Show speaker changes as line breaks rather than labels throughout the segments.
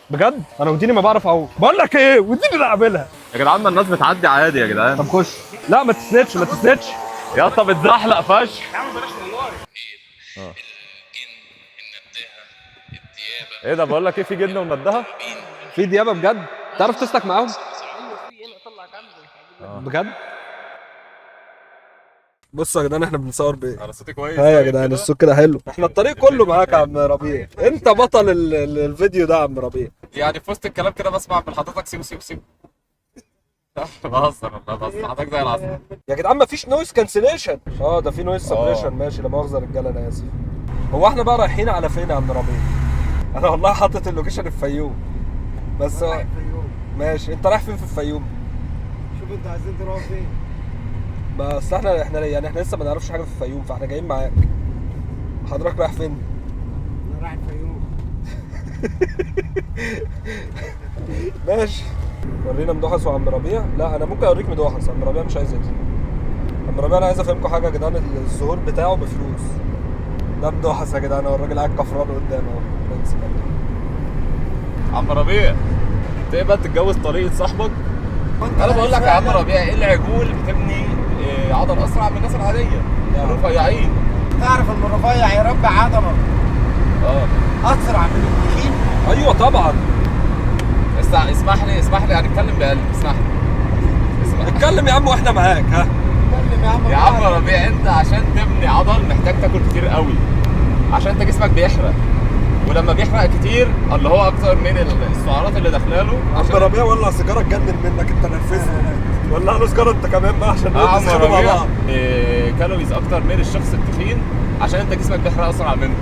بجد انا وديني ما بعرف اعوم. بقول لك ايه، وديني اللي اعملها
يا جدعان ما الناس بتعدي عادي يا جدعان.
طب خش. لا ما تسندش ما تسندش
يا اسطى بتزحلق فشخ. ايه ده؟ بقول لك ايه، في جن وندها.
في ديابه بجد. تعرف تسلك معاهم؟ بجد. بصوا يا جدعان احنا بنصور بايه؟
انا صوتي كويس.
ها يا جدعان الصوت كده حلو. احنا الطريق كله معاك يا عم ربيع، انت بطل الفيديو ده يا عم ربيع.
يعني في وسط الكلام كده بسمع من حضرتك سيب سيب سيب. بهزر والله، بس حضرتك زي العسل.
يا جدعان مفيش نويز كانسليشن. ده في نويز سبريشن. ماشي لا مؤاخذه رجاله انا اسف. هو احنا بقى رايحين على فين يا عم ربيع؟ انا والله حاطط اللوكيشن الفيوم بس. ماشي انت رايح فين في الفيوم؟
شوف انتوا عايزين تروحوا فين؟
بس احنا يعني احنا لسه ما نعرفش حاجه في الفيوم، فاحنا جايين معاك. حضرتك رايح فين؟
انا رايح الفيوم.
ماشي. ورينا مدوحس وعم ربيع. لا انا ممكن اوريك مدوحس، عم ربيع مش عايز ينزل. عم ربيع انا عايز افهمكم حاجه يا جدعان، الظهور بتاعه بفلوس. ده مدوحس يا جدعان، هو الراجل قاعد كفران قدامه اهو.
عم ربيع تقبل تتجوز طريقه صاحبك؟ انا بقول لك يا عم ربيع، ايه العجول بتبني عضل اسرع من الناس العاديه الرفيعين؟
تعرف ان الرفيع يربي عضله اسرع من التخين؟
ايوه طبعا.
اسمح لي هنتكلم بقلب. اسمح لي
اتكلم يا عم واحنا معاك. ها
اتكلم يا عم.
يا عم ربيع، انت عشان تبني عضل محتاج تاكل كتير قوي، عشان انت جسمك بيحرق، ولما بيحرق كتير اللي هو اكتر من السعرات اللي داخلاله.
عم ربيع ولع سيجاره تجنن منك، انت نرفزني. ولع له سيجاره انت كمان بقى عشان
عم
تسخنوا مع
ربيع
بعض.
كالوريز اكتر من الشخص التخين، عشان انت جسمك بيحرق اسرع منه.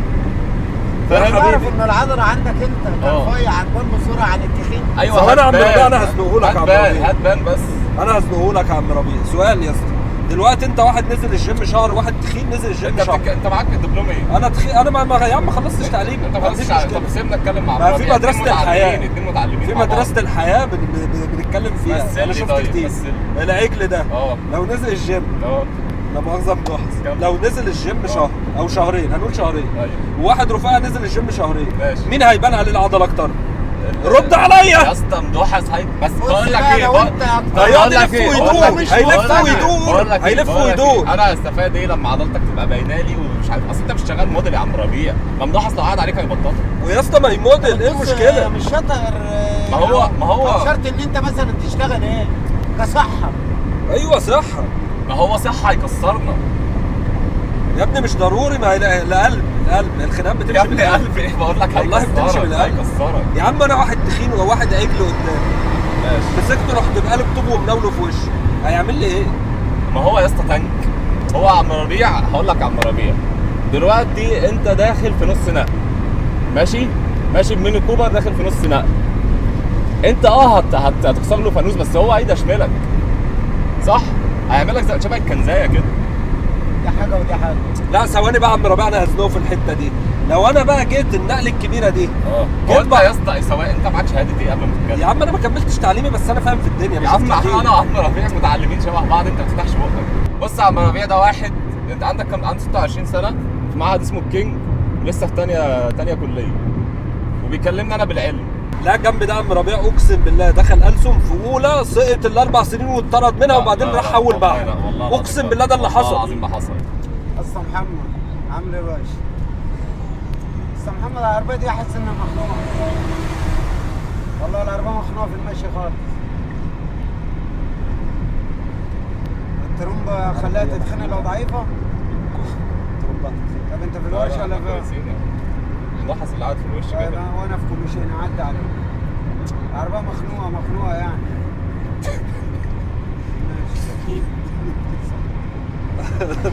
تعرف ان العضله عندك انت كرفيع هتبان بسرعه عن التخين؟
ايوه.
ثواني يا عم ربيع، انا هزنقه لك يا عم ربيع.
هتبان بس.
انا هزنقه لك يا عم ربيع. سؤال يا اسطى، دلوقتي انت واحد نزل الجيم شهر، واحد تخين نزل الجيم شهر.
انت معاك الدبلوم ايه؟
انا تخين. انا يا عم ما خلصتش تعليم.
انت ما خلصتش. طب سيبنا نتكلم مع بعض.
في مدرسه الحياه،
اتنين متعلمين
في مدرسه الحياه بنتكلم فيها. انا شفت كتير. العجل ده لو نزل الجيم لا مؤاخذه مدوحس، لو نزل الجيم شهر او شهرين، هنقول شهرين، وواحد رفيع نزل الجيم شهرين، مين هيبان عليه العضله اكتر؟ رد عليا
يا اسطى مدوحس. بس بقول لك ايه،
هيقعد يلف ويدور، هيلف ويدور.
انا هستفاد ايه لما عضلتك تبقى باينه لي ومش عارف؟ اصل انت مش شغال موديل يا عم ربيع. ما مدوحس لو قعد عليك هيبطلك.
ويا اسطى ما يموديل، ايه المشكله؟
مش شرط
ما هو
مش شرط ان انت مثلا تشتغل ايه كصحه.
ايوه صحه.
ما هو صحه هيكسرنا
يا ابني مش ضروري. ما هي القلب الخناقات بتمشي
يا ابني قلب ايه؟ بقول لك
والله بتمشي من القلب.
هيكسرك
يا عم انا واحد تخين وواحد عجل قدامي،
ماشي،
مسكته رحت بقلب طوب ومناوله في وشي، هيعمل لي ايه؟
ما هو يا اسطى تانك. هو عم ربيع، هقول لك يا عم ربيع، دلوقتي انت داخل في نص نقل، ماشي بميني كوبر داخل في نص نقل. انت هتكسر له فانوس، بس هو هيدشملك صح؟ هيعملك زي شبه الكنزايه كده.
دي حاجه ودي حاجه.
لا ثواني بقى يا عم ربيع، انا هزنقه في الحته دي. لو انا بقى جيت النقله الكبيره دي
هو انت يا اسطى سواء انت معاك شهاده ايه قبل ما تتكلم؟
يا عم انا ما كملتش تعليمي، بس انا فاهم في الدنيا.
يا عم انا وعم ربيع متعلمين شبه بعض، انت ما تفتحش بقك. بص يا عم ربيع، ده واحد انت عندك كام؟ عنده 26 سنه، في معهد اسمه الكينج، لسه في تانية كليه، وبيكلمني انا بالعلم.
لا جنب ده عم ربيع اقسم بالله دخل ألسن في اولى، سقط ال4 سنين واتطرد منها، وبعدين راح حول معهد. اقسم بالله ده اللي حصل.
والله العظيم ما حصل.
اسطى محمد عامل ايه يا باشا؟ اسطى محمد العربيه دي احس انها مخنوقه. والله العربيه مخنوقه في المشي خالص. الترومبه خليها تتخنق لو ضعيفه. طب انت في الورش ولا فين؟
ملاحظ اللي قاعد في الوش كده.
وانا في كوميشن عدى عليه. العربيه مخنوقه يعني.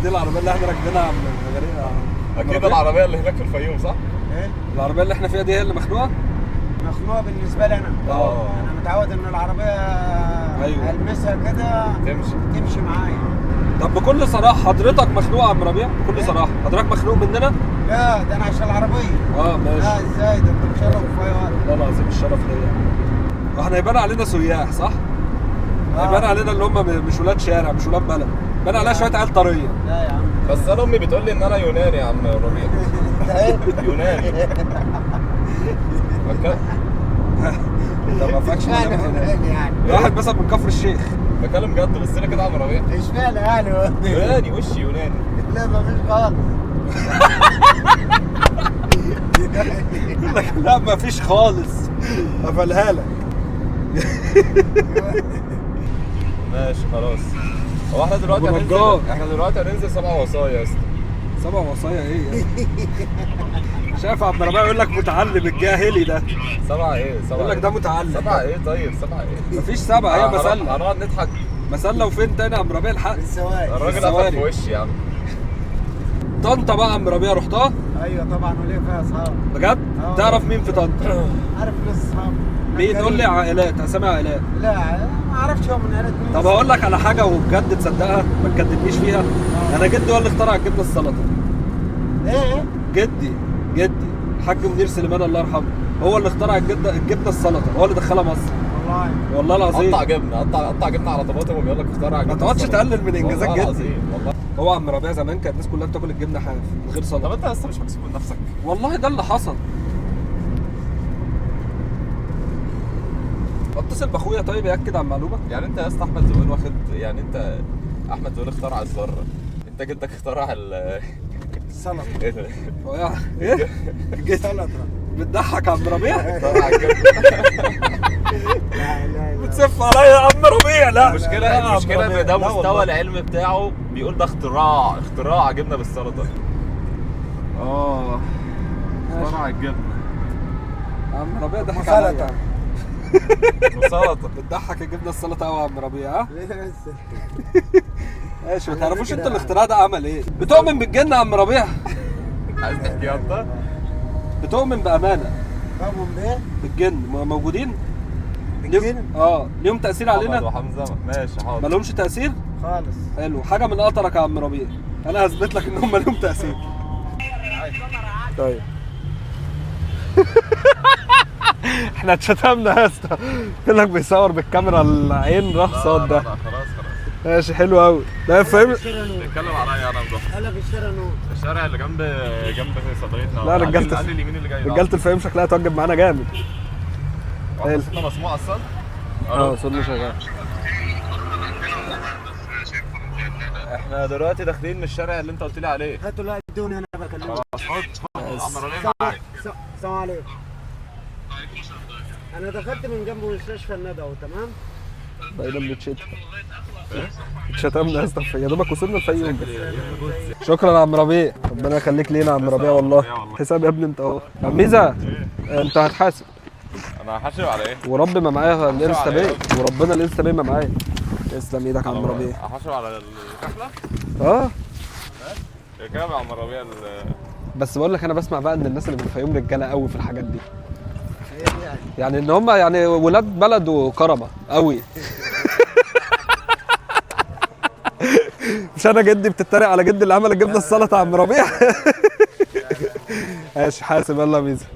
دي العربيه اللي احنا راكبينها يا عم غريبه.
اكيد العربيه اللي هناك في الفيوم صح؟
ايه؟
العربيه اللي احنا فيها دي هي اللي مخنوقه؟
مخنوقه بالنسبه لي انا. انا متعود ان العربيه المسها كده تمشي معايا.
طب بكل صراحه حضرتك مخنوق يا عم ربيع؟ بكل صراحه حضرتك مخنوق مننا؟
لا ده انا عشان العربيه.
ماشي.
لا ازاي ده انت مشرف في اي وقت.
والله العظيم الشرف ليا. واحنا هيبان علينا سياح صح؟ هيبان علينا اللي هم مش ولاد شارع، مش ولاد بلد، بان عليها شويه عيال طريه.
لا يا عم
بس انا امي بتقول لي ان انا يوناني يا عم ربيع.
انت ايه؟
يوناني.
انت ما فاكش
يعني
واحد مثلا من كفر الشيخ.
بكلم جد بس انا كده عم ربيع.
اشمعنى يعني
يوناني وشي يوناني.
لا مفيش خالص.
يقول لك لا مفيش خالص قفلها لك.
ماشي خلاص. هو احنا دلوقتي هننزل 7 وصايا يا اسطى.
7 وصايا ايه يا شايف عبد الربيع يقول لك متعلم الجاهلي ده.
7 ايه؟ 7
يقول لك ده متعلم.
7 ايه طيب؟ 7 ايه؟
مفيش 7 هي مسله.
هنقعد نضحك.
مسله وفين تاني يا عم ربيع الحق؟
الراجل قفل في وشي يا عم.
طنطا بقى يا عم ربيع رحتها؟
ايوه طبعا وليه فيها اصحاب.
بجد؟ تعرف مين في طنطا؟
عارف ناس اصحاب.
مين؟ قول لي عائلات، اسامي عائلات.
لا ما اعرفش هو من عائلات مين.
طب هقول لك على حاجه وبجد تصدقها ما تكدبنيش فيها. انا جدي هو اللي اخترع الجبنه السلطه.
ايه؟
جدي الحاج منير سليمان الله يرحمه هو اللي اخترع الجبنه السلطه، هو اللي دخلها مصر. والله العظيم.
قطع جبنه على طماطم وبيقول لك اخترع جبنه.
ما تقعدش تقلل من انجازات جدي.
والله
هو عم ربيع زمان كانت الناس كلها بتاكل الجبنه حاف من غير سلطه.
طب انت اصلا مش مكسوف من نفسك؟
والله ده اللي حصل. اتصل باخويا طيب ياكد على المعلومه.
يعني انت يا اسطى احمد زويل واخد، يعني انت احمد زويل اخترع الذره، انت جدك اخترع
السلطه.
ايه ده؟
ايه؟
سلطه
بتضحك يا عم ربيع؟
اخترع الجبنه.
لا
بتسف عليا يا عم ربيع. لا
المشكله ان ده مستوى العلم بتاعه بيقول ده اختراع جبنه بالسلطه. اخترع الجبنه.
عم ربيع ضحك عليا.
سلطه
بتضحك الجبنه السلطه قوي يا عم ربيع. ها؟
ليه بس؟
ماشي ما تعرفوش انتوا الاختراع ده عمل ايه؟ بتؤمن بالجنه يا عم ربيع؟
عايز تحكي انت؟
بتؤمن بامانه
فاهمهم بايه؟
بالجن موجودين؟
بالجن؟
ليهم تاثير علينا؟
محمد وحمزه ماشي حاضر.
ما لهمش تاثير؟
خالص.
حلو، حاجه من قطرك يا عم ربيع، انا هثبت لك ان هم لهم تاثير. طيب احنا اتشتمنا يا اسطى. يقول لك بيصور بالكاميرا العين راح صاد ده.
خلاص
ماشي حلو قوي. ده فاهم؟
بيتكلم عليا انا مضحك.
قال لك الشارع نور.
الشارع اللي جنب صيدليتنا.
لا رجاله
قال لي اليمين اللي جاي.
رجاله الفيوم شكلها توجب معانا جامد.
صوتنا مسموع اصلا؟
صوتنا شغال.
احنا دلوقتي داخلين من الشارع اللي انت قلت لي عليه.
هاتوا لا ادوني انا بكلمك.
خلاص عم ربيع معاك.
السلام عليكم. انا دخلت من جنب مستشفى الندوي تمام؟
بقينا بنتشتم. اتشتمنا يا اسطى يا دوبك وصلنا الفيوم. شكرا يا عم ربيع، ربنا يخليك لينا يا عم ربيع والله. حساب يا ابني انت اهو. عم ميزه انت هتحاسب.
انا هحاسب على ايه؟
ورب ما معايا الانستا باي، وربنا الانستا باي ما معايا. تسلم ايدك يا عم ربيع.
هحاسب على الرحله؟ كام يا عم ربيع؟
بس بقول لك انا بسمع بقى ان الناس اللي في الفيوم رجاله قوي في الحاجات دي. يعني ان هم يعني ولاد بلد وكرمه قوي. مش انا جدي بتتريق على جدي اللي عمل الجبنه السلطه يا عم ربيع. ماشي حاسب يلا يا ميزه.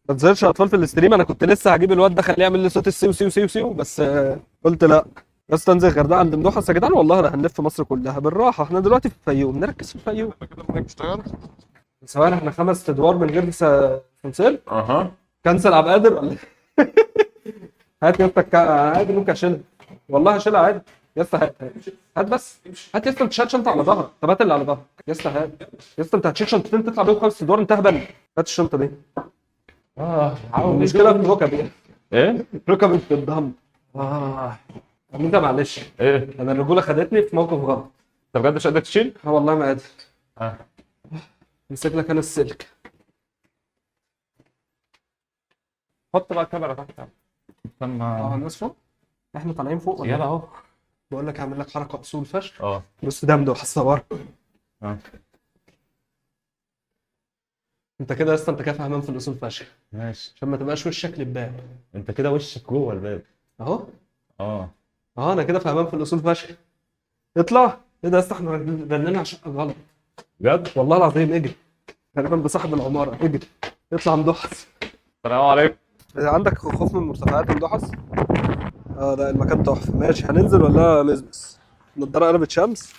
ما تظهرش اطفال في الاستريم. انا كنت لسه هجيب الواد ده خليه يعمل لي صوت السيو سيو سيو سيو بس قلت لا. بس انزل غردقه عند مدوحس يا جدعان والله انا هنلف مصر كلها بالراحه. احنا دلوقتي في الفيوم نركز في الفيوم.
كده ممكن تشتغل؟
سواء احنا 5 ادوار من غير كنسل. كنسل عبد القادر ولا هات يا اسطى عادي ممكن اشيلها والله هشيلها عادي يا اسطى. هات بس هات يا اسطى. انت شنطه على ظهرك. طب هات اللي على ظهرك يا اسطى. هات يا اسطى. انت هتشيل شنطتين تطلع بيهم 5 ادوار انت هبل. هات الشنطه دي. المشكله في ركبي.
ايه؟
ركبي بتتدمر. انت معلش.
ايه؟
انا الرجوله خدتني في موقف غلط.
انت بجد مش قادر تشيل؟
والله ما قادر. امسك لك انا السلك.
حط بقى الكاميرا تحت. استنى.
الناس فوق. احنا طالعين فوق ولا
يلا اهو.
بقول لك هعمل لك حركه اصول فشخ.
اه
بص ده مدوح الصور. انت كده يا اسطى انت كده فاهمان في الاصول فشخ.
ماشي
عشان ما تبقاش وشك للباب.
انت كده وشك جوه الباب
اهو.
اه
انا كده فاهمان في الاصول فشخ. اطلع. ايه ده يا اسطى احنا رنينا على شقه غلط.
بجد؟
والله العظيم اجري. تقريبا بصاحب العماره اجري. اطلع مدوحس.
السلام عليكم.
عندك خوف من المرتفعات مدوحس؟ ده المكان تحفه. ماشي هننزل ولا نزبس؟ نضاره قلبت شمس.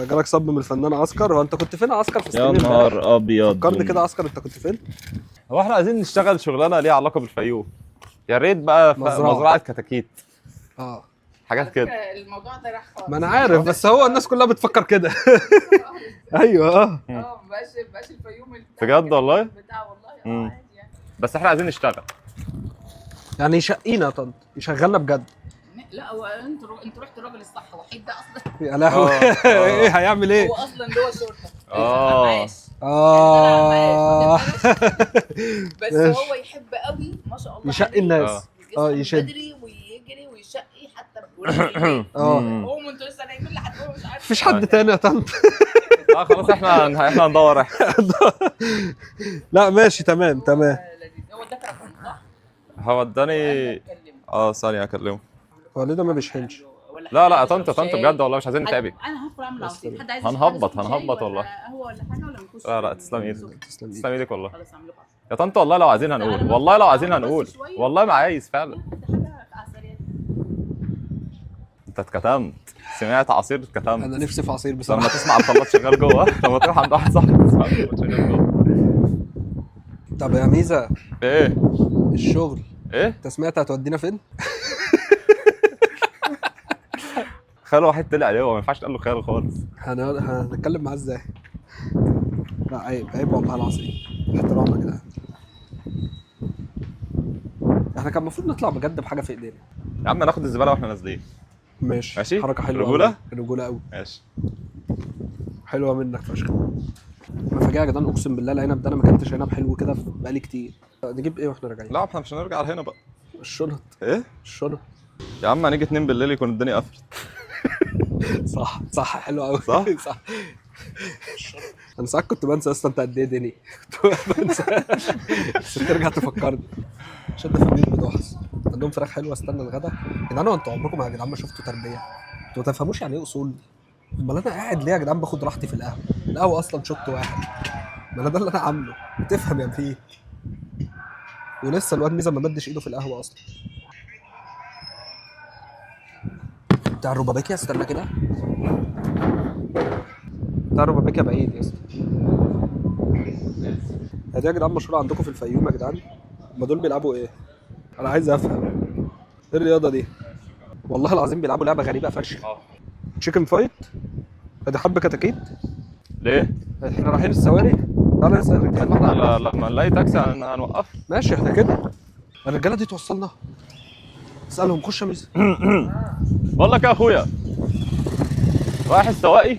جالك صب من الفنان عسكر. هو انت كنت فين عسكر في
يا
السنين؟
نهار ابيض.
فكرني كده عسكر انت كنت فين؟
هو احنا عايزين نشتغل شغلانه ليها علاقه بالفيوم، يا ريت بقى مزرعه كتاكيت حاجات كده.
الموضوع ده راح خالص.
ما انا عارف، بس هو الناس كلها بتفكر كده. ايوه
بقاش الفيوم
بجد والله
بتاع والله عادي يعني.
بس احنا عايزين نشتغل
يعني يشقينا يا طنط، يشغلنا بجد.
لا هو انت رحت الراجل الصح وحيد ده اصلا.
يا لهوي. ايه هيعمل ايه؟
هو اصلا جوه الشرطه. بس هو يحب قوي ما شاء الله
يشقي الناس.
يشد بدري ويجري ويشقي حتى هم انتوا لسه نايمين لحد هو مش عارف.
مفيش حد تاني يا طنط.
لا خلاص احنا هندور.
لا ماشي تمام.
هو اداك رقم صح؟
هو اداني ثانيه اكلمه.
هو ليه ده ما بيشحنش؟
لا يا طنط بجد والله مش عايزين نتعبك.
انا هدخل اعمل عصير. حد عايز
هنهبط والله.
قهوه ولا حاجه ولا نخش؟
لا تسلم ايدك. تسلم ايدك والله
خلاص اعمل لكم عصير
يا طنط. والله لو عايزين هنقول، والله لو عايزين هنقول، والله ما عايز فعلا. انت اتكتمت، سمعت عصير اتكتمت.
انا نفسي في عصير بصراحه.
لما تسمع الخلاط شغال جوه، لما تروح عند واحد صاحبك تسمع الخلاط شغال جوه.
طب يا ميزه،
ايه
الشغل
ايه؟
انت سمعت هتودينا فين؟
خاله واحد طلع عليه، هو ما ينفعش تقول له خاله خالص.
هنتكلم معاه ازاي؟ لا عيب والله العظيم. احترام يا جدعان. احنا كان المفروض نطلع بجد بحاجه في ايدينا.
يا عم ناخد الزباله واحنا نازلين.
ماشي حركه حلوه. رجوله قوي.
ماشي
حلوه منك فشخ. مفاجاه يا جدعان، اقسم بالله العنب ده انا ما كنتش عنب حلو كده بقالي كتير. نجيب ايه واحنا راجعين؟
لا احنا مش هنرجع هنا بقى.
الشنط.
ايه
الشنط
يا عم؟ هنيجي 2 بالليل يكون الدنيا قفلت.
صح حلو قوي. صح. انا ساعات كنت بنسى اصلا انت قد ايه دني. كنت بنسى. بس ترجع تفكرني. عشان ده في البيت بدوحس عندهم فراخ حلوه. استنى الغدا يا جدعان. انتوا عمركم يا جدعان ما شفتوا تربيه؟ انتوا ما تفهموش يعني ايه اصول. امال انا قاعد ليه يا جدعان باخد راحتي في القهوه اصلا شوت واحد. ما انا ده اللي انا عامله. بتفهم يا فيه. ولسه الواد ميزه ما مدش ايده في القهوه اصلا. بتاع الربابيكيا استنى كده. بتاع الربابيكيا بعيد يا اسطى. دي يا جدعان مشهوره عندكم في الفيوم يا جدعان؟ هما دول بيلعبوا ايه؟ انا عايز افهم ايه الرياضه دي. والله العظيم بيلعبوا لعبه غريبه فشخ. تشيكن فايت. ادي حرب كتاكيت.
ليه؟
احنا رايحين السواري. تعالى نسال الرجاله.
لا لما نلاقي تاكسي هنوقف.
ماشي احنا كده. الرجاله دي توصلنا. اسالهم. خش يا ميزه.
بقول لك يا اخويا، رايح السواقي؟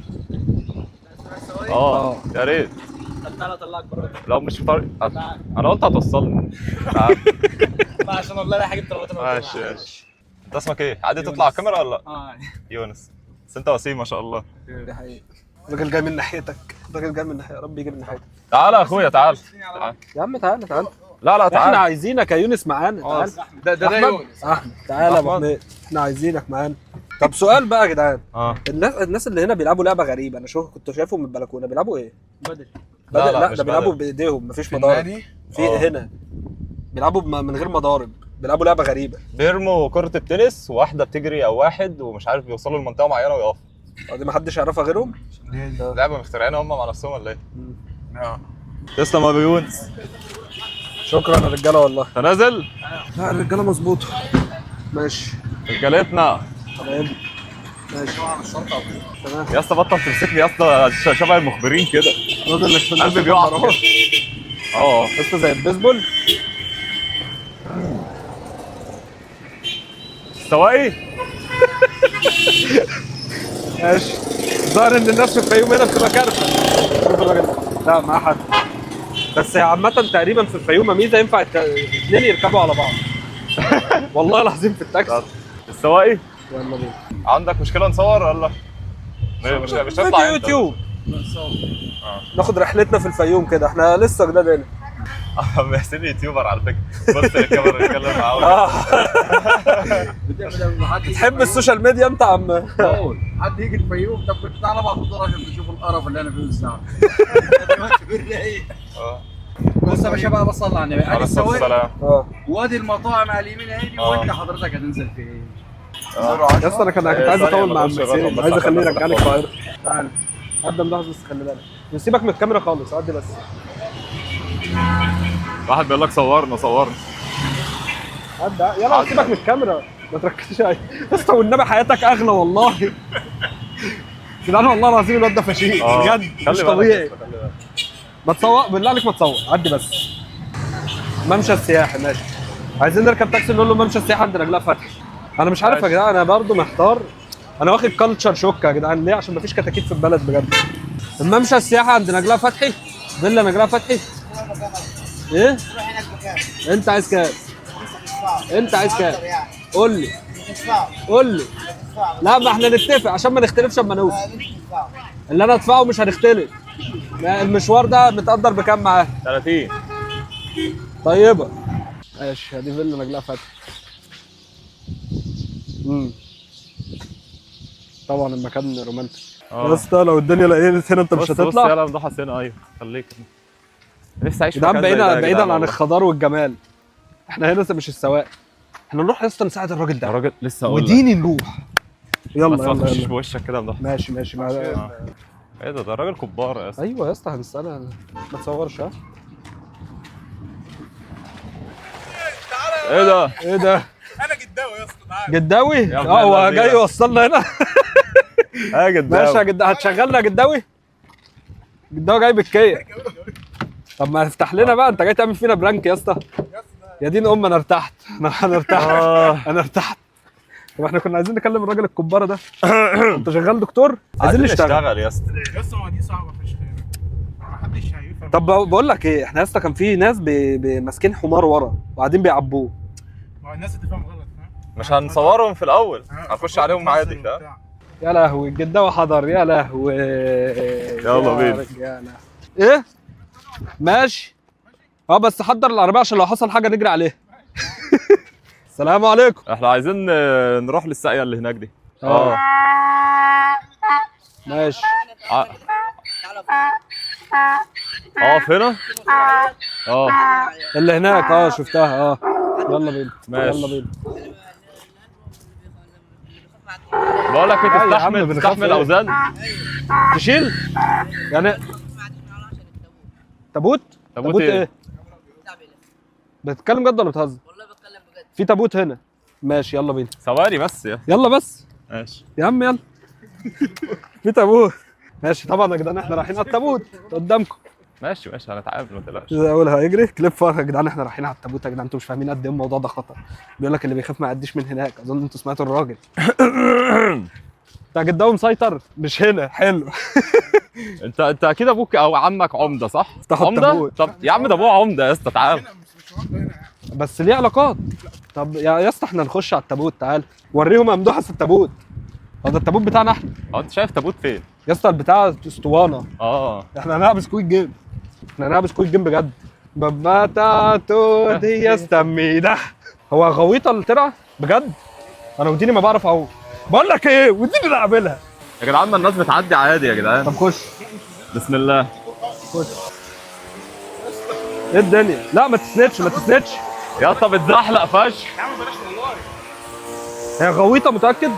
يا ريت.
تعالى اطلعك بره.
لو مش في طريق انا قلت هتوصلني.
لا عشان والله لا حاجه طلبتها.
ماشي. انت اسمك ايه؟ عادي تطلع على الكاميرا ولا
اه
يونس. بس انت وسيم ما شاء الله.
دي حقيقة. الراجل جاي من ناحيتك. يا رب يجي من ناحيتك.
تعالى يا اخويا تعالى.
يا عم تعالى.
لا تعالى.
احنا عايزينك يا يونس معانا. تعالى.
ده يونس.
احمد تعالى يا ابو حميد. احنا عايزينك معانا. طب سؤال بقى يا جدعان. الناس اللي هنا بيلعبوا لعبه غريبه. انا كنت شايفهم من البلكونه بيلعبوا ايه؟ بدل. لا ده بيلعبوا بايديهم مفيش مضارب. في هنا بيلعبوا من غير مضارب. بيلعبوا لعبه غريبه.
بيرموا كره التنس وواحده بتجري او واحد ومش عارف بيوصلوا لمنطقه معينه ويقفوا.
دي محدش يعرفها غيرهم.
لعبه مخترعينها هم مع نفسهم ولا ايه؟ تسلم يا ابو يونس.
شكرا يا رجاله والله.
تنازل؟
لا الرجاله مظبوطه. ماشي
رجالتنا.
تمام ماشي. تمام
يا اسطى بطل تمسكني يا اسطى شبه المخبرين كده. قلبي بيقع.
يا اسطى زي البيسبول.
سواقي.
ماشي. ظاهر ان الناس في الفيوم هنا بتبقى كارثه. شوف الراجل. لا مع حد. بس عامة تقريبا في الفيوم ميزه ينفع اثنين يركبوا على بعض. والله العظيم في التاكسي.
السواقي.
يلا بينا.
عندك مشكلة نصور ولا؟ مش هتطلع
يوتيوب. ناخد رحلتنا في الفيوم كده. احنا لسه جداد هنا.
محسن يوتيوبر على فكرة. بص الكاميرا بيتكلم معاه.
بتحب السوشيال ميديا انت يا عم؟
حد يجي الفيوم. طب كنت تعالى بقى خد عشان تشوف القرف اللي انا فيه الساعه. بص يا باشا بقى بصلي على النبي. ادي السواق. وادي المطاعم على اليمين اهي. وانت حضرتك هتنزل في ايه؟
يا اسطى انا كنت عايز اطول مع المسير. عايز اخليه يرجعني القاهره. تعالى قدم لحظه بس خلي بالك. نسيبك من الكاميرا خالص. عدي بس.
واحد بيقول لك صورنا صورنا.
يلا سيبك من الكاميرا ما تركزش عليا يا اسطى والنبي حياتك اغلى والله. جدعان والله العظيم الواد ده فشيخ بجد مش طبيعي. ما تصور بالله عليك ما تصور عدي بس. ممشى السياحي ماشي. عايزين نركب تاكسي نقول له ممشى السياحي عند نجلاء فتحي. انا مش عارف يا جدعان انا برضه محتار. انا واخد كلتشر شوك يا جدعان ليه؟ عشان مفيش كتاكيت في البلد بجد. الممشى السياحي عند نجلاء فتحي فيلا نجلاء فتحي. ايه؟ انت عايز كام؟ انت عايز كام؟ قول لي قول لي. لا ما احنا نتفق عشان ما نختلفش اما نوصل. اللي انا ادفعه مش هنختلف. المشوار ده متقدر بكام معاه؟
30.
طيبه ماشي. دي فيلا نجلاء فتحي. طبعا المكان رومانتك يا اسطى. لو الدنيا لقيت هنا انت مش هتطلع.
بص يلا ممدوح حسين. ايوه خليك نفسي اعيش في مكان
بعيدا عن الخضار والجمال. احنا هنا مش السواق. احنا نروح يا اسطى نساعد الراجل ده.
الراجل لسه هقول
وديني نروح. يلا
بس ما تخشش بوشك كده يا ممدوح.
ماشي
ايه ده الراجل كبار يا اسطى.
ايوه يا اسطى هنسالها ما تصورش. ها
ايه ده
انا جداوي يا اسطى تعالى.
جداوي هو جاي يوصلنا هنا.
يا جداوي
ماشي يا جداوي هتشغلنا يا جداوي. جداوي جاي بالكيا. طب ما تفتح لنا بقى انت جاي تعمل فينا برانك يا اسطى. يا دين انا ارتحت. انا ارتحت. انا ارتحت. طب احنا كنا عايزين نكلم الراجل الكباره ده. انت شغال دكتور؟ عايزين نشتغل
يا اسطى.
يا اسطى ما دي صعبه فشخ ما حدش هيفهم.
طب بقول لك ايه احنا يا اسطى كان في ناس ماسكين حمار ورا وقاعدين بيعبوه.
ما الناس هتفهم غلط
مش هنصورهم في الاول هنخش عليهم عادي.
يا لهوي الجداوي حضر يا لهوي.
يلا بينا.
ايه ماشي. بس حضر العربيه عشان لو حصل حاجه نجري عليها. السلام عليكم.
احنا عايزين نروح للساقيه اللي هناك دي.
ماشي.
اقف هنا.
اللي هناك شفتها. يلا بينا
ماشي.
يلا بينا.
بقول لك ايه تستحمل اوزان
تشيل يعني. تابوت ايه؟ بتتكلم جد ولا بتهزر؟
والله بتكلم بجد.
في تابوت هنا. ماشي يلا بينا.
ثواني بس
يلا بس.
ماشي
يا عم يلا. في تابوت. ماشي طبعا يا جدعان احنا رايحين على التابوت قدامكم.
ماشي هنتعامل ما تقلقش.
اقولها هيجري كليب فار يا جدعان. احنا رايحين على التابوت يا جدعان. انتوا مش فاهمين قد ايه الموضوع ده خطر. بيقول لك اللي بيخاف ما يعديش من هناك. اظن انتوا سمعتوا الراجل. انت جداوي مسيطر مش هنا. حلو.
انت اكيد ابوك او عمك عمده صح؟
عمده؟
التابوت. طب يا عم ده ابوه عمده يا اسطى تعال.
بس ليه علاقات. طب يا اسطى احنا نخش على التابوت. تعال وريهم ممدوحه في التابوت. ده التابوت بتاعنا احنا.
انت شايف تابوت فين؟
يا اسطى البتاع اسطوانه. احنا هنلعب سكويد جيم. بجد. باباتاتو دي يستمي ده. هو غويطه الترعه بجد. انا وديني ما بعرف اعوم. بقول لك ايه وديني اللي اعملها
يا جدعان. ما الناس بتعدي عادي يا جدعان.
طب خش.
بسم الله.
خش. ايه الدنيا؟ لا ما تسندش
يا اسطى بتزحلق فشخ.
يا عم بلاش والله.
هي غويطه متاكد؟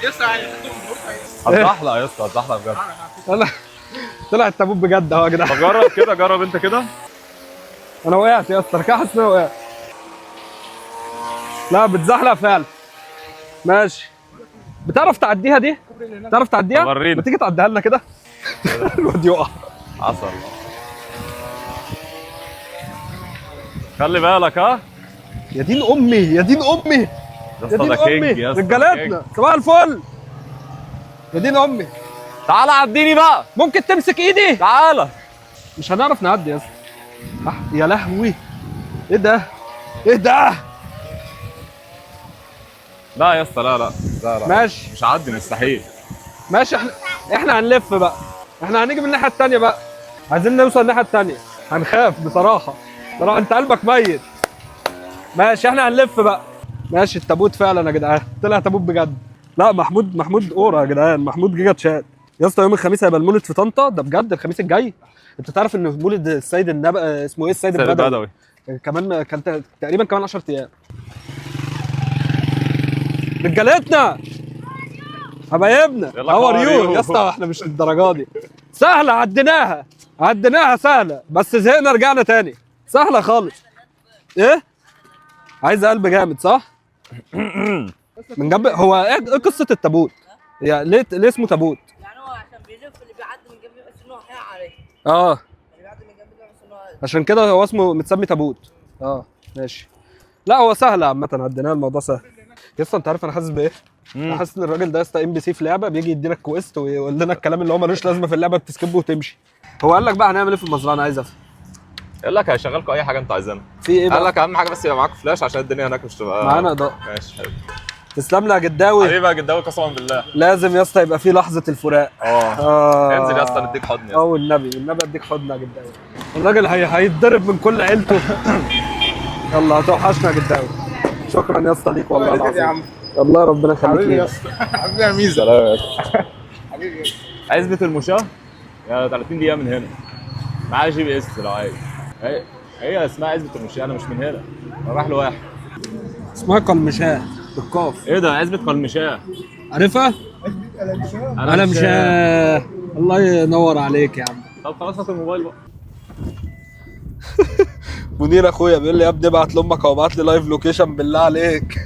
يا اسطى يعني
هتزحلق يا اسطى هتزحلق بجد.
طلع التابوت بجد اهو يا جدعان.
طب جرب كده. جرب انت كده.
انا وقعت يا اسطى. حاسس ان انا وقعت. لا بتزحلق فعلا. ماشي. بتعرف تعديها دي؟ بتعرف تعديها؟
ورينا.
ما تيجي تعديها لنا كده. الواد يقع.
عسل. خلي بالك
يا دين امي يا دين امي
يا اسطى ده كينج يا اسطى.
رجالتنا صباح الفل. يا دين امي
تعالى عديني بقى.
ممكن تمسك ايدي؟
تعالى.
مش هنعرف نعدي يا اسطى. يا لهوي ايه ده؟
لا يا اسطى لا
ماشي
مش هعدي مستحيل.
ماشي. احنا هنلف بقى. احنا هنيجي من الناحيه الثانيه بقى. عايزين نوصل الناحيه الثانيه. هنخاف بصراحه. انت قلبك ميت. ماشي احنا هنلف بقى. ماشي. التابوت فعلا يا جدعان. طلع تابوت بجد. لا محمود اورا يا جدعان. محمود جيجا تشات يا اسطى. يوم الخميس هيبقى المولد في طنطا. ده بجد الخميس الجاي. انت تعرف ان مولد السيد اسمه ايه؟ السيد البدوي. كمان كان تقريبا كمان 10 ايام. رجالتنا حبايبنا هاو ار يو يا اسطى. احنا مش للدرجه دي. سهله عديناها. عديناها سهله بس زهقنا رجعنا تاني. سهله خالص. ايه عايز قلب جامد صح؟ من جنب. هو ايه قصه التابوت؟ يعني ليه اسمه تابوت؟
يعني هو عشان بيلف اللي بيعدي من جنبي بس ان هو هيقع عليه.
اه
اللي بيعدي من جنبي ده بس ان هو
عشان كده هو اسمه متسمي تابوت. اه ماشي. لا هو سهل عامه، عديناه الموضوع سهل. يسطا انت عارف انا حاسس بايه؟ انا حاسس ان الراجل ده يسطا ام بي سي في لعبه بيجي يديلك كويست ويقول لنا الكلام اللي هو ملوش لازمه في اللعبه بتسكبه وتمشي. هو قال لك بقى هنعمل ايه في المزرعه؟ انا عايز افهم.
يقول لك هيشغلكم اي حاجه انتوا عايزينها.
في ايه بقى؟
قال لك اهم حاجه بس يبقى معاك فلاش عشان الدنيا هناك مش تبقى
معانا اضاءه.
ماشي حلو.
تسلم لي يا جداوي.
حبيبي يا جداوي قسما بالله.
لازم يا اسطى يبقى في لحظه الفراق.
انزل يا اسطى نديك حضن يا اسطى.
والنبي اديك حضن يا جداوي. الراجل هيتضرب من كل عيلته. يلا هتوحشنا يا جداوي. شكرا يا اسطى ليك والله العظيم يا عم. الله ربنا يخليك.
حبيبي يا اسطى حبيبي يا ميزه.
سلام يا اسطى.
حبيبي يا اسطى.
عزبة المشاة يا 30 دقيقة من هنا. معايا جي بي اس لو عايز. هي اسمها عزبة المشاة، انا مش من هنا. انا رايح لواحد.
اسمها قلمشاه بالقاف.
ايه ده عزبة قلمشاه؟
عارفها؟ انا مش الله ينور عليك يا عم.
طب خلاص هات الموبايل بقى.
منير اخويا بيقول لي يا ابني ابعت لامك او ابعت لي لايف لوكيشن بالله عليك.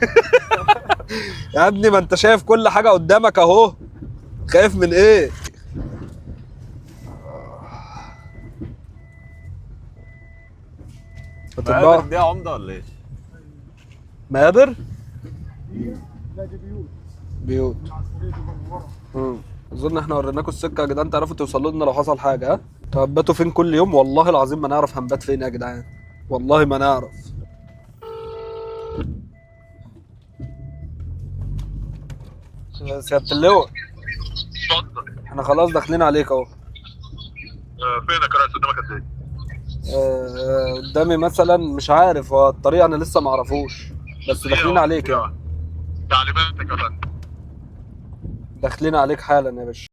يا ابني ما انت شايف كل حاجه قدامك اهو، خايف من ايه؟
مقابر دي عمده ولا ايه؟
مقابر؟ بيوت. اظن احنا وريناكم السكه يا جدعان، تعرفوا توصلوا لنا لو حصل حاجه. ها تباتوا فين كل يوم؟ والله العظيم ما نعرف هنبات فين يا جدعان، والله ما نعرف. سيادة اللواء احنا خلاص داخلين عليك اهو.
فينك يا ريس؟ قدامك قد ايه؟
قدامي مثلا مش عارف، هو الطريق انا لسه ما اعرفوش بس داخلين عليك يعني.
تعليماتك يا فندم.
داخلين عليك حالا يا باشا.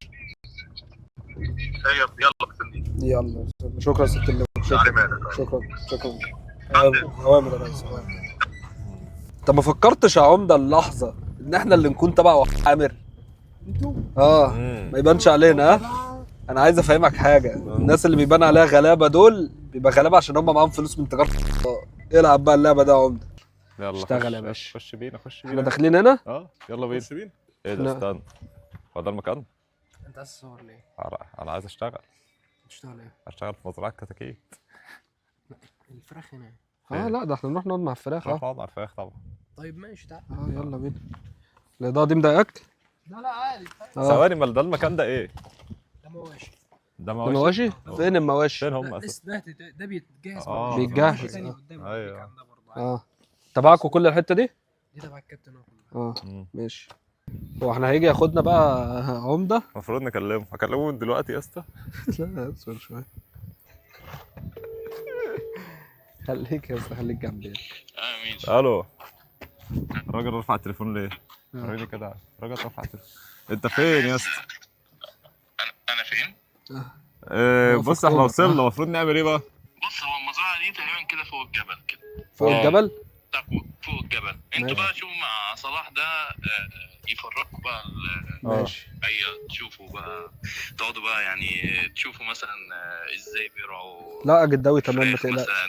يلا مستنيك.
يلا شكرا يا ست اللواء.
تعليماتك.
شكرا. اوامر يا ريس. انت ما فكرتش يا عمده اللحظه ان احنا اللي نكون تبع عامر؟ ما يبانش علينا. ها انا عايز افهمك حاجه، الناس اللي بيبان عليها غلابه دول بيبقى غلابه عشان هم معاهم فلوس من تجاره. العب بقى اللعبه ده يا عمده.
يلا
اشتغل يا باشا.
خش بينا.
احنا داخلين هنا؟
يلا بينا. ايه ده؟ استنى، هو ده المكان؟
انت عايز تصور ليه؟
انا عايز اشتغل.
تشتغل ايه؟
اشتغل في مزرعه كتاكيت.
الفراخ هنا.
لا ده احنا نروح نقعد مع الفراخ.
نروح نقعد مع الفراخ طبعا.
طيب ماشي تعال.
يلا بينا. الاضاءه دي مضايقاك؟
لا عادي.
ثواني، امال ده المكان ده ايه؟
ده مواشي.
ده
مواشي؟ فين المواشي؟
فين هم اساسا؟
ده بيتجهز.
بيتجهز.
ايوه.
تبعكوا كل الحته دي؟
دي تبع الكابتن.
ماشي. هو احنا هيجي ياخدنا بقى عمده؟
المفروض هكلمه من دلوقتي يا اسطى.
لا اصبر شويه. خليك يا اسطى، خليك جنبي.
الو. الراجل رفع التليفون ليه؟ وريني كده. الراجل رفع التليفون. انت فين يا اسطى؟
انا فين؟
بص احنا وصلنا، المفروض نعمل ايه بقى؟
بص، هو المزرعه دي تقريبا كده فوق الجبل كده.
فوق الجبل؟
فوق الجبل. انتوا بقى شوفوا مع صلاح ده يفرقوا بقى.
ماشي.
ايوه تشوفوا بقى، تقعدوا بقى يعني تشوفوا مثلا ازاي بيرعوا.
لا يا جداوي تمام ما تقلقش.
مثلا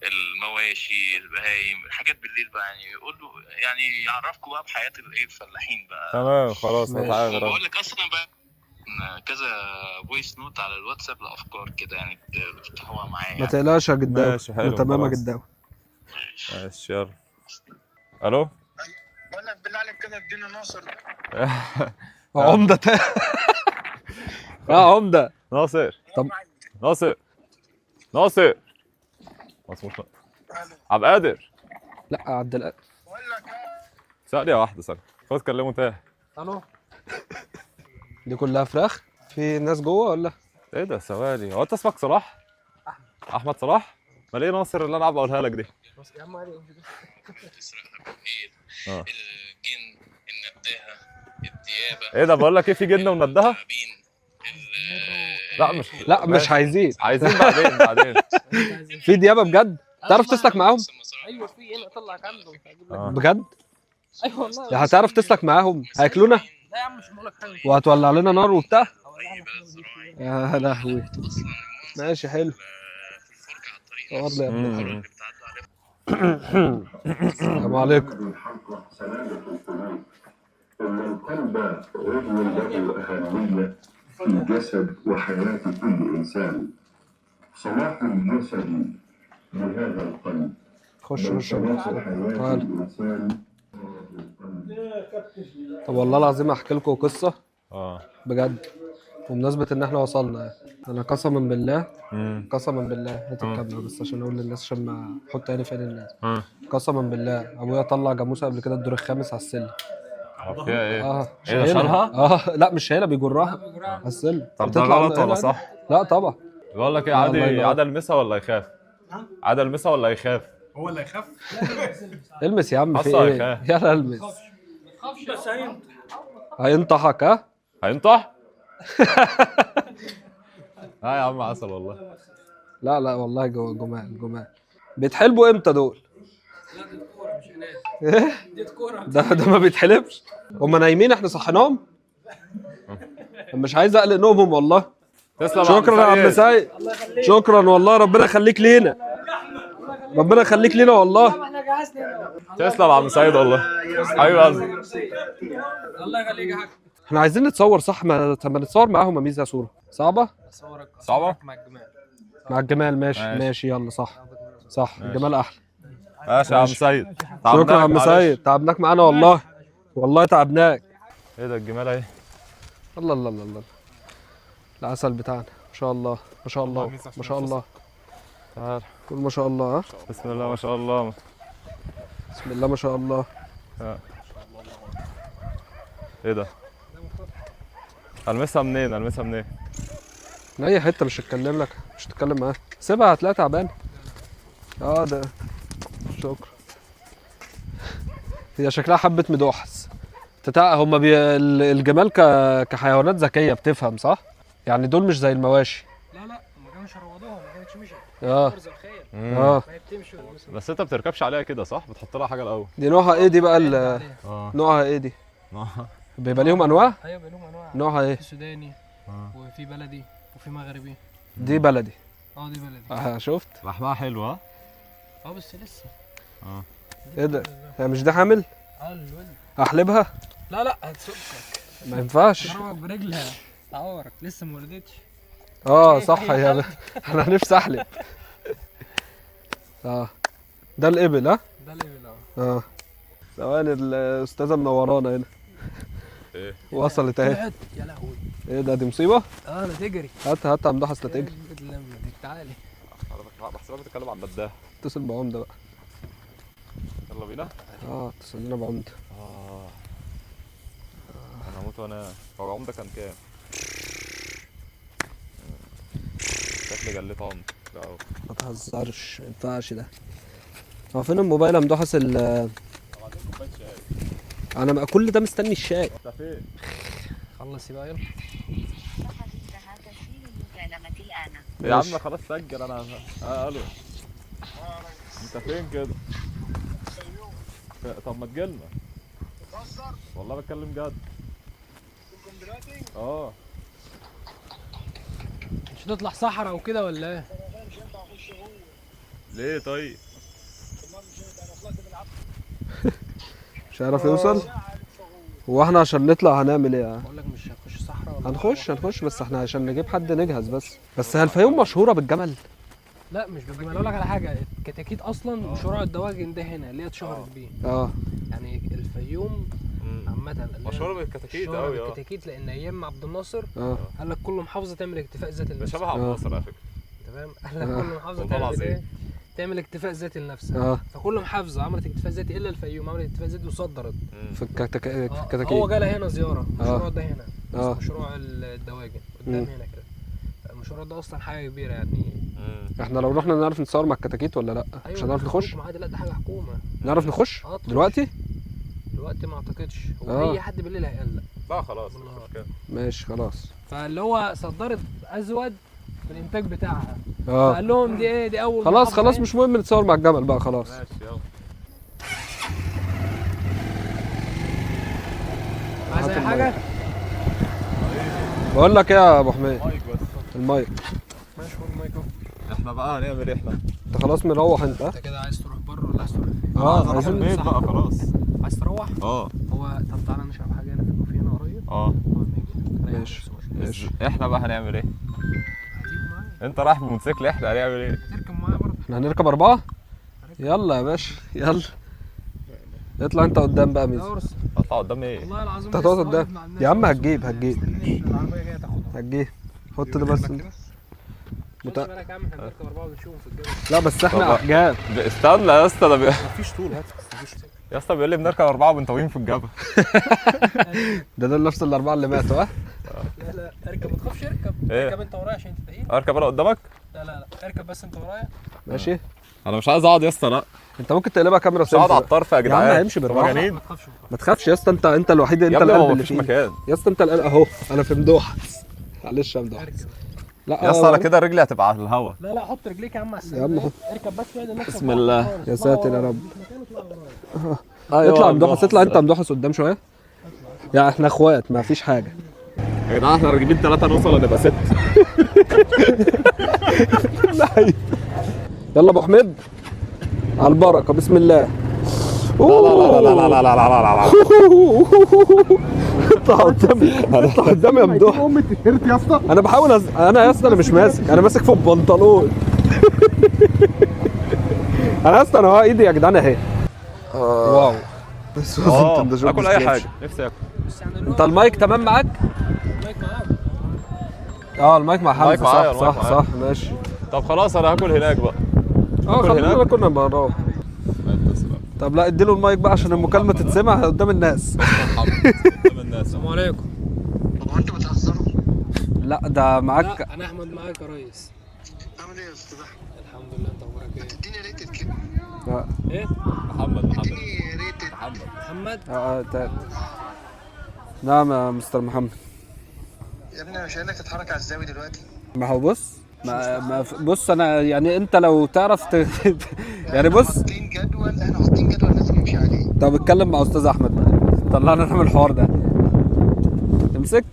المواشي، البهايم، حاجات بالليل بقى يعني يقول له يعني يعرفكم بقى بحياه الايه الفلاحين بقى.
تمام خلاص
تعالى. بقول لك اصلا بقى كذا فويس نوت على الواتساب لافكار كده يعني تفتحوها معايا.
ما تقلقش يا جداوي.
ماشي حلو.
تمام يا جداوي.
ماشي يلا. الو.
بقول لك بالله عليك كده ادينا ناصر.
عمده عمده.
ناصر.
طب
ناصر. عبد القادر.
لا عبد القادر.
بقول لك
ثانية واحدة. خد كلمه تاني.
الو.
دي كلها فراخ؟ في ناس جوه ولا؟
ايه ده؟ ثواني، هو انت اسمك صلاح؟ احمد صلاح؟ امال ايه ناصر اللي انا عم بقولها لك دي؟
يا عم عادي.
تسرقها بالليل. الجن، النداهه، الديابه.
ايه ده؟ بقول لك ايه، في جن وندها؟ لا مش
عايزين
بعدين.
في ديابه بجد؟ تعرف تسلك معاهم؟
ايوه في هنا اطلعك عندهم.
بجد؟
ايوه والله.
يعني هتعرف تسلك معاهم؟ هياكلونا؟
لا يا عم مش بقول لك حاجه.
وهتولع لنا نار وبتاع؟ يا لهوي. ماشي حلو.
في الفرجه على الطريق
والله يا ابن
اللي
الحلال.
بتعدوا عليه.
السلام عليكم.
الحلقة سلامة القلوب إن القلب رجل له أهمية في جسد وحياة كل إنسان. صلاح الجسد لهذا القلب
خش خش
صلاح حياة
تعال.
الإنسان.
طب والله العظيم احكي لكم قصه
اه
بجد بمناسبه ان احنا وصلنا يعني. انا قسما بالله قسما بالله هات الكاميرا بس عشان اقول للناس عشان ما احط عيني في عين الناس. قسما بالله ابويا طلع جاموسه قبل كده الدور الخامس على السلم.
فيها ايه؟
اه
ايه
شايلها.
شالها؟
لا مش شايلها بيجرها على السلم.
طب ده
بتطلع
غلط
هنا
ولا
هنا.
صح؟
لا طبعا.
بقول لك ايه،
لا، الله
عادل
ينور.
عادل المسا ولا يخاف؟ عادل المسا ولا يخاف؟
هو اللي هيخاف.
المس يا عم في
حصل
ايه؟
يخاف.
يلا المس.
بس هينطق.
هينطحك ها؟
هينطح؟ لا يا عم عسل والله.
لا لا والله جمال جمال. بيتحلبوا امتى دول؟
لا دي الكوره مش هناك.
ايه؟
دي الكوره.
ده ما بيتحلبش. هم نايمين احنا صحيناهم؟ مش عايز اقلق نومهم والله.
تسلم
شكرا يا عم سيد. شكرا والله ربنا يخليك لينا. ربنا يخليك لينا والله.
احنا جهزنا.
تسلم يا عم سيد والله. حبيبي قلبي.
الله يخليك يا حاج.
احنا عايزين نتصور صح؟ ما نتصور معاهم يا ميزه صوره صعبه؟
صعبة؟
مع الجمال.
مع الجمال ماشي
ماشي.
ماشي يلا صح صح الجمال احلى.
ماشي يا عم سيد.
شكرا يا عم سيد تعبناك معانا والله. والله تعبناك.
ايه ده الجمال اهي.
الله الله الله الله. العسل بتاعنا ما شاء الله ما شاء الله ما شاء الله.
تعال.
قول ما شاء الله ها.
بسم الله ما شاء الله.
بسم الله ما شاء الله.
ايه ده؟ المسها منين؟ المسها منين؟
من اي حته مش هتكلم لك مش هتتكلم معاها سيبها هتلاقيها تعبانه. ده شكرا. هي شكلها حبه مدوحس. هم الجمال كحيوانات ذكيه بتفهم صح؟ يعني دول مش زي المواشي.
لا ما كانوش روضوها ما كانتش مشت.
اه
زي الخيل.
اه
ما هي بتمشي.
بس انت بتركبش عليها كده صح؟ بتحط لها حاجه الاول.
دي نوعها ايه دي بقى نوعها ايه دي؟ بيبقى ليهم انواع؟
ايوه بينهم انواع.
نوعها ايه؟
في سوداني وفي بلدي وفي مغربي.
دي بلدي.
دي بلدي.
شفت؟
لحمها حلو ها؟
بس لسه.
ايه ده؟ هي مش دي حامل؟
الولد.
احلبها؟
لا هتسقك.
ما ينفعش.
تضربك برجلها تعورك لسه ما ولدتش.
صح يا انا نفسي احلب. ده الابل ها؟
ده الابل
ثواني الاستاذه منورانا هنا.
ايه؟
وصلت اهي.
يا لهوي.
ايه ده دي مصيبه؟
لا تجري.
هات يا عم ضحس لا تجري.
تعالي.
بحسبك بتتكلم عن بداه.
اتصل بعمده بقى.
يلا بينا.
اتصل لنا بعمده.
انا هموت وانا هو عمده كان كام؟ شكلي جليت عمده. لا
ما تهزرش ما ينفعش ده. هو فين الموبايل يا مدوحس انا كل ده مستني الشاي.
انت فين؟
خلصي بقى يلا.
يا عم خلاص سجل انا. الو. انت فين كده؟ طب ما تجيلنا. والله بتكلم جد.
مش هتطلع صحراء وكده ولا ايه؟
ليه طيب؟
مش هيعرف يوصل. هو احنا عشان نطلع هنعمل ايه؟
بقول لك مش هنخش صحراء ولا
هنخش بس احنا عشان نجيب حد نجهز بس هي الفيوم مشهوره بالجمل.
لا مش بالجمال. اقول لك على حاجه الكتاكيت اصلا شروع الدواجن ده هنا اللي هي اتشهرت بيه. يعني الفيوم عامه
مشهوره بالكتاكيت قوي.
الكتاكيت لان ايام عبد الناصر قال لك كل محافظه تعمل اكتفاء ذاتي لنفسها.
شبه عبد الناصر على فكره.
انت فاهم؟ قال لك كل محافظه تعمل ايه؟ تعمل اكتفاء ذاتي لنفسها. فكل محافظه عملت اكتفاء ذاتي الا الفيوم عملت اكتفاء ذاتي وصدرت
في الكتاكيت.
هو جالها هنا زياره. المشروع ده هنا مشروع الدواجن قدام هنا كده. المشروع ده اصلا حاجه كبيره يعني.
احنا لو رحنا نعرف نتصور مع الكتاكيت ولا لا؟ مش هنعرف نخش؟
عادي. لا ده حاجه حكومه.
نعرف نخش؟ دلوقتي
ما اعتقدش. هو اي حد بالليل هيقلق.
لا خلاص
ماشي خلاص.
فاللي هو صدرت ازود في الانتاج بتاعها. فقال لهم دي ايه؟ دي اول
خلاص مش مهم نتصور مع الجمل بقى خلاص.
ماشي يلا.
عايز اي حاجه؟
بقول لك ايه يا ابو حميد؟
مايك بس.
المايك.
ماشي.
احنا بقى هنعمل ايه احنا؟
انت خلاص مروح انت؟
انت كده عايز تروح بره ولا عايز تروح فين؟
عايزين البيت بقى خلاص.
عايز تروح؟
هو
طب تعالى نشرب حاجه هنا في الكافيه هنا قريب.
ماشي.
احنا بقى هنعمل ايه؟
هتيجي معايا؟
انت رايح بموتوسيكل، احنا هنعمل ايه؟
تركب معايا برضه.
احنا هنركب 4؟ يلا يا باشا يلا. اطلع انت قدام بقى ميزو.
اطلع قدام ايه؟
والله العظيم
انت هتقعد قدام يا عم. هتجيب
العربيه جايه تاخدها.
هتجيب. حط ده بس.
بالك يا عم، احنا بنركب 4 ونشوف في الجبل.
لا بس احنا احجام.
استنى يا اسطى، ده
مفيش طول. هات مفيش طول
يا اسطى بيقول لي بنركب 4 وبنطوين في الجبل.
ده نفس الاربعه اللي ماتوا. ها
لا اركب، ما تخافش اركب.
ايه؟
اركب انت ورايا عشان انت تقيل.
اركب انا قدامك؟
لا اركب بس انت ورايا.
ماشي.
انا مش عايز اقعد يا اسطى. لا
انت ممكن تقلبها كاميرا
مش هقعد على
سيلفي.
الطرف يا جدعان.
يا عم هيمشي بالراحه.
مجانين.
ما تخافش يا اسطى. انت الوحيد. انت
يا ابني
القلب
هو
اللي
مفيش
فيه
مكان
يا اسطى. انت القلب اهو. انا في مدوحس. معلش يا مدوحس. لا
يا اسطى انا كده رجلي هتبقى على الهوا.
لا حط رجليك يا عم على
يا عم
السقف. اركب بس واحد نفسك.
بسم الله.
يا ساتر يا رب. اطلع مدوحس. اطلع انت مدوحس قدام شويه. يعني احنا اخوات ما فيش حاجه
يا جدعان. احنا راكبين 3 نوصل نبقى 6.
يلا ابو حميد على البركه. بسم الله.
لا
اطلع قدامي. اطلع قدامي يا مدوح.
امي تهرت يا اسطى.
انا بحاول انا يا اسطى انا مش ماسك. انا ماسك في البنطلون. انا يا اسطى انا ايدي يا جدعان اهي. واو. بس
اكل اي حاجه. نفسي اكل.
انت المايك تمام معاك؟
المايك معاك.
المايك مع
المايك
حمزه.
معايا،
صح
المايك معايا.
ماشي.
طب خلاص انا هاكل هناك بقى.
خلينا كنا بنروح. طب لا اديله المايك بقى عشان المكالمه تتسمع قدام الناس.
السلام عليكم.
هو انتوا بتهزروا؟
لا ده معاك.
لا انا احمد معاك يا ريس.
عامل ايه يا استاذ احمد؟
الحمد لله. انت اخبارك ايه؟
تديني ريتد كده.
ايه؟
محمد
اديني ريتد.
محمد.
نعم يا مستر محمد.
يا ابني انا مش قايل لك تتحرك على الزاويه دلوقتي.
ما هو بص انا يعني انت لو تعرف يعني بص.
حاطين جدول. احنا حاطين جدول لازم نمشي عليه.
طب اتكلم مع استاذ احمد بقى. طلعنا نعمل الحوار ده. امسك.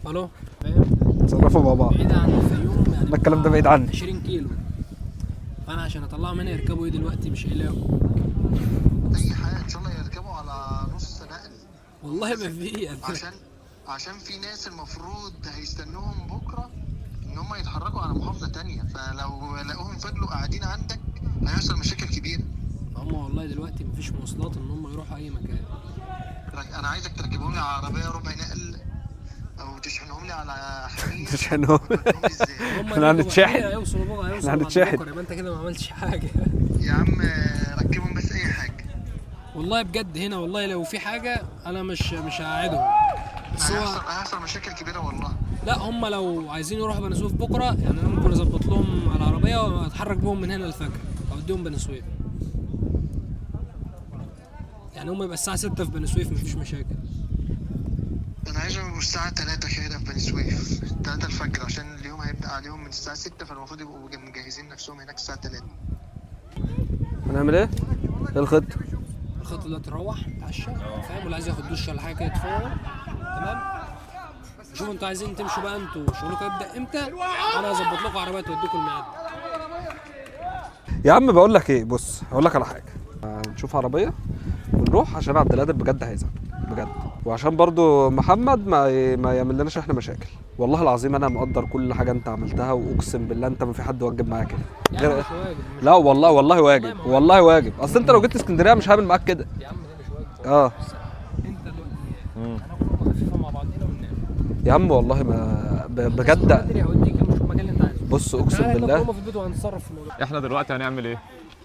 الو. فاهم؟
تصرفوا مع بعض.
بعيد عن الفيوم يعني.
ده الكلام ده بعيد عني.
20 كيلو. فانا عشان اطلعهم هنا يركبوا ايه دلوقتي مش هيلاقوا.
اي حاجه ان شاء الله يركبوا على نص نقل.
والله ما في.
عشان في ناس المفروض هيستنوهم بكره ان هم يتحركوا على محافظه تانية، فلو لقوهم فضلوا قاعدين عندك هيحصل مشاكل كبيره.
هم والله دلوقتي مفيش مواصلات ان هم يروحوا اي مكان.
انا عايزك تركبهم لي على عربيه ربع نقل او تشحنهم لي على حمير.
تشحنهم. احنا هنتشحن.
هيوصلوا بكره.
احنا هنتشحن.
يبقى انت كده ما عملتش حاجه.
يا عم ركبهم بس اي حاجه.
والله بجد هنا والله لو في حاجه انا مش هقعدهم. بس
هيحصل مشاكل كبيره والله.
لا هم لو عايزين يروحوا بني سويف بكره يعني انا ممكن اظبط لهم على العربيه واتحرك بهم من هنا الفجر اوديهم بني سويف. يعني هم يبقى الساعه 6 في بني سويف مفيش مشاكل.
انا عايزهم يبقوا الساعه 3 كده في بني سويف. 3 الفجر عشان اليوم هيبدا عليهم من الساعه 6، فالمفروض يبقوا مجهزين نفسهم هناك الساعه 3.
هنعمل ايه؟ ايه الخطه؟
الخطه دلوقتي تروح تتعشى فاهم، واللي عايز ياخد دش ولا حاجه كده يتفوق. تمام. شوفوا انتوا عايزين تمشوا بقى، انتوا شغلكم يبدا امتى؟ انا هظبط لكم عربيه توديكم الميعاد.
يا عم بقول لك ايه، بص هقول لك على حاجه. نشوف عربيه ونروح عشان عبد القادر بجد هيزعل بجد، وعشان برضو محمد ما يعمل لناش احنا مشاكل. والله العظيم انا مقدر كل حاجه انت عملتها، واقسم بالله انت ما في حد واجب معايا كده.
يعني مش واجب.
لا والله واجب. والله واجب. اصل انت لو جيت اسكندريه مش هعمل معاك كده.
يا عم ده مش واجب. انت دلوقتي هناخد خفيفه مع بعضينا وننام.
يا عم والله ما بجد.
هوديك المكان اللي انت عايزه.
بص اقسم بالله
في البيت وهنتصرف في الموضوع.
احنا دلوقتي هنعمل ايه؟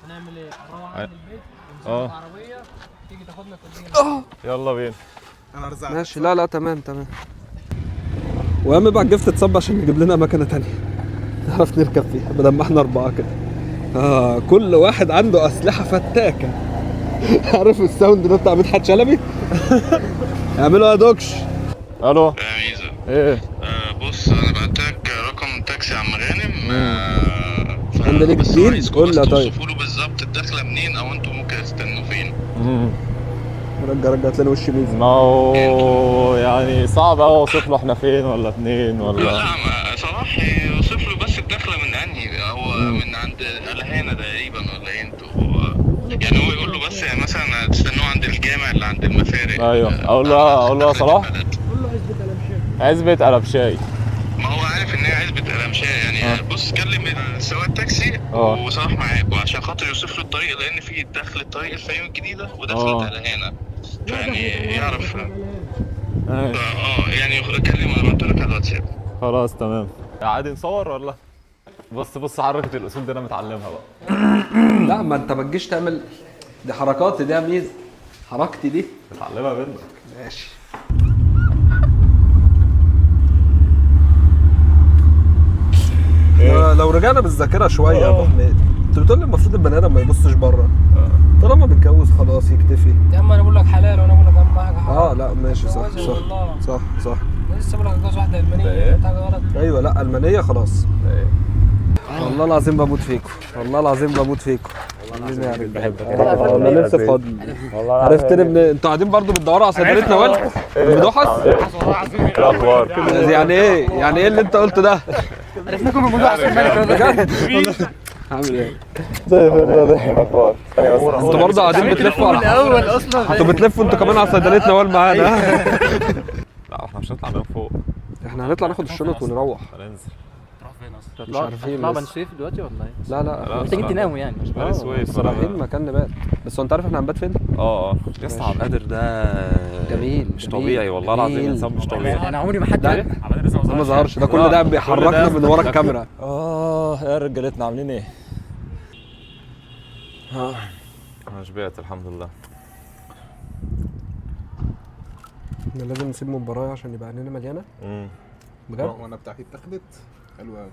هنعمل ايه؟ نروح عند البيت ونسوق العربيه تيجي تاخدنا تودينا.
يلا بينا.
انا رزقت.
ماشي. لا تمام. وقام بقى الجفت اتصب عشان نجيب لنا مكنه تانية نعرف نركب فيها بدل ما احنا 4 كده. كل واحد عنده اسلحه فتاكه. عارف الساوند ده بتاع مدحت شلبي؟ اعملوا يا دوكش.
الو.
يا ميزة.
ايه؟
بص انا بعتلك رقم تاكسي عم غانم.
عند ليك الدين قول له. طيب
توصفوا له بالظبط الدخله منين او انتوا ممكن تستنوا فين.
رجع تلاقي وش ميزه.
ما هو يعني صعب قوي اوصف له احنا فين ولا 2 ولا.
لا صلاح يوصف له بس الدخله من انهي بس يعني مثلا تستنوه عند الجامع اللي عند المفارق.
ايوه اقول له يا صلاح عزبة قلبشاي.
ما هو عارف ان هي عزبة قلمشاي يعني. بص كلم سواق التاكسي وصلاح معاك وعشان خاطر يوصف له الطريق، لان في دخل الطريق الفيوم الجديده ودخل هنا، فيعني يعرف. يعني كلمه انا بعت لك على الواتساب.
خلاص تمام. عادي نصور ولا؟ بص حركة الأصول دي أنا متعلمها بقى.
لا ما أنت ما تجيش تعمل دي حركاتي دي يا ميز، حركتي دي
متعلمها منك.
ماشي. لو رجعنا بالذاكرة شوية يا أبو حميد، أنت بتقول لي المفروض البني آدم ما يبصش بره. طالما بيتجوز خلاص يكتفي.
يا عم انا بقول لك حلال وانا بقول لك اهم حاجه حرام.
لا ماشي صح.
لسه بقول لك اتجوز واحده المانيه، انت حاجه غلط.
ايوه لا المانيه خلاص. والله العظيم بموت فيكم، والله العظيم بموت فيكم.
بحبك.
انا نفسي في حضن. عرفتني من انتوا قاعدين برضه بتدوروا على صيدليه نوال؟ بدوحس؟
الاخبار
يعني ايه؟ يعني ايه اللي انت قلته ده؟
عرفناكم من بدوحس الملك.
عامل ايه؟ زي الاخبار. انتوا برضه قاعدين بتلفوا على
الاول اصلا.
انتوا بتلفوا انتوا كمان على صيدليه نوال معانا.
لا احنا مش هنطلع من فوق.
احنا هنطلع ناخد الشنط ونروح.
هننزل.
تروح فين اصلا؟
مش عارفين
نطلع بني سويف دلوقتي ولا ايه؟
لا
محتاجين تناموا يعني.
مش بني سويف.
رايحين مكان نبات. بس هو انت عارف احنا هنبات فين؟
يا اسطى عبد القادر ده
جميل
مش طبيعي والله العظيم، انسان مش طبيعي.
انا عمري ما حد
ده ما ظهرش، ده كل ده بيحركنا من ورا الكاميرا.
يا رجالتنا عاملين ايه؟ انا شبعت الحمد لله.
احنا لازم نسيب من برايا عشان يبقى عينينا مليانه.
بجد؟
وانا بتاعتي اتاخدت حلوه قوي.